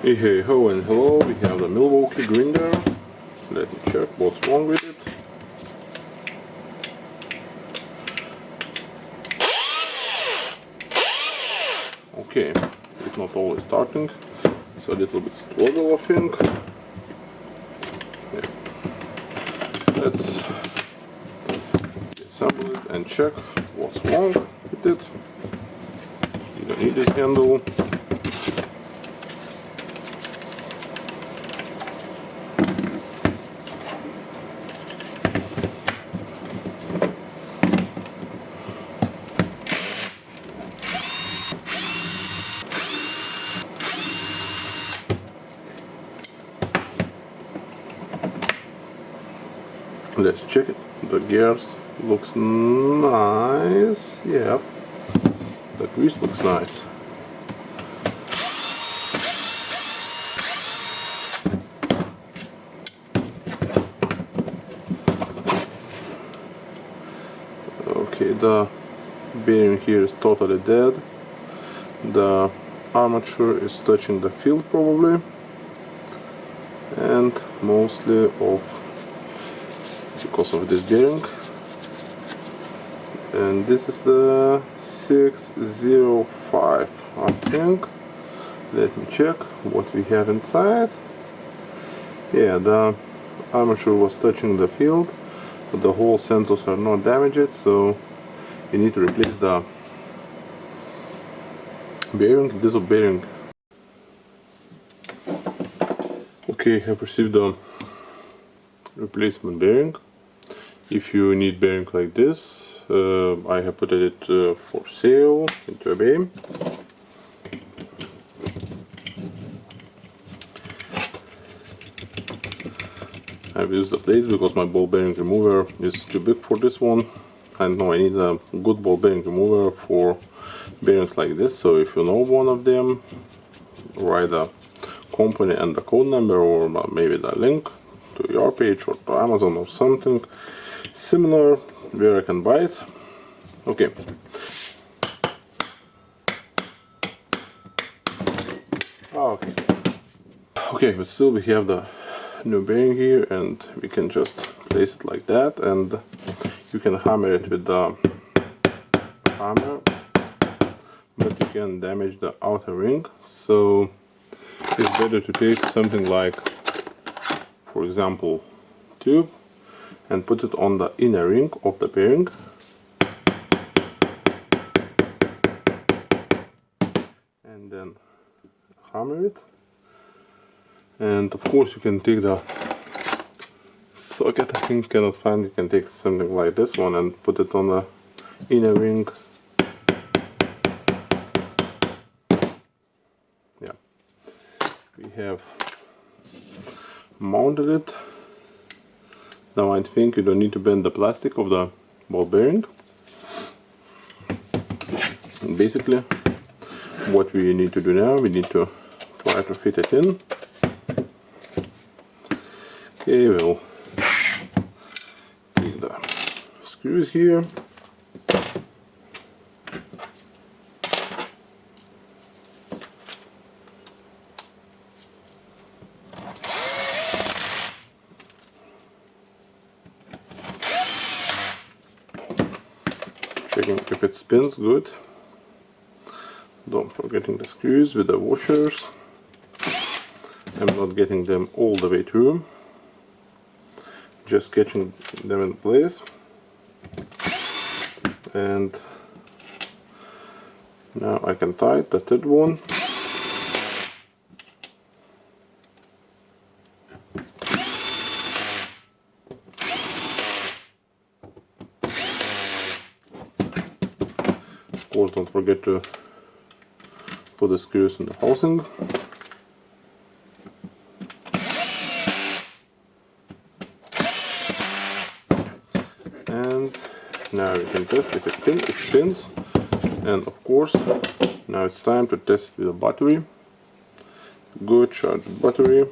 Hey ho and hello, we have the Milwaukee Grinder. Let me check what's wrong with it. Okay, it's not always starting. It's a little bit struggle, I think. Yeah. Let's disassemble it and check what's wrong with it. You don't need this handle. Let's check it. The gears looks nice. Yeah, the grease looks nice. Okay, the bearing here is totally dead. The armature is touching the field probably, and mostly of because of this bearing. And this is the 605, I think. Let me check what we have inside. Yeah, the armature was touching the field, but the whole sensors are not damaged, so you need to replace the bearing, diesel bearing. Okay, I've received the replacement bearing. If you need bearing like this, I have put it for sale into eBay. I've used the blades because my ball bearing remover is too big for this one. I know I need a good ball bearing remover for bearings like this, so if you know one of them, write the company and the code number, or maybe the link to your page or to Amazon or something similar where I can buy it. Okay. Okay, but still we have the new bearing here, and we can just place it like that, and you can hammer it with the hammer, but you can damage the outer ring. So it's better to take something like, for example, tube, and put it on the inner ring of the bearing. And then hammer it. And of course you can take the socket, I think cannot find, you can take something like this one and put it on the inner ring. Yeah, we have mounted it. Now I think you don't need to bend the plastic of the ball bearing. And basically what we need to do now, we need to try to fit it in. Okay, we'll take the screws here. Checking if it spins good. Don't forgetting the screws with the washers. I'm not getting them all the way through, just catching them in place. And now I can tie the third one. Of course, don't forget to put the screws in the housing. And now we can test if it spins. And of course, now it's time to test it with a battery. Good charged battery.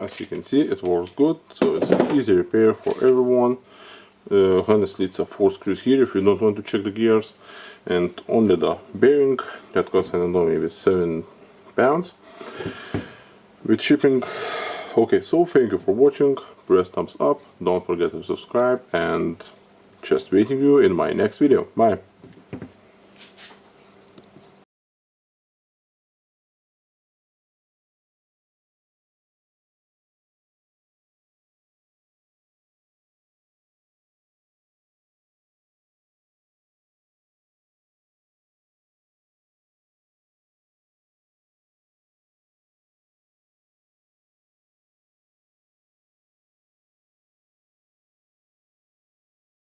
as you can see, it works good, so it's an easy repair for everyone. Honestly, it's a 4 screws here if you don't want to check the gears, and only the bearing that costs, I don't know, maybe 7 pounds with shipping. Okay, so thank you for watching. Press thumbs up, don't forget to subscribe, and just waiting you in my next video. Bye.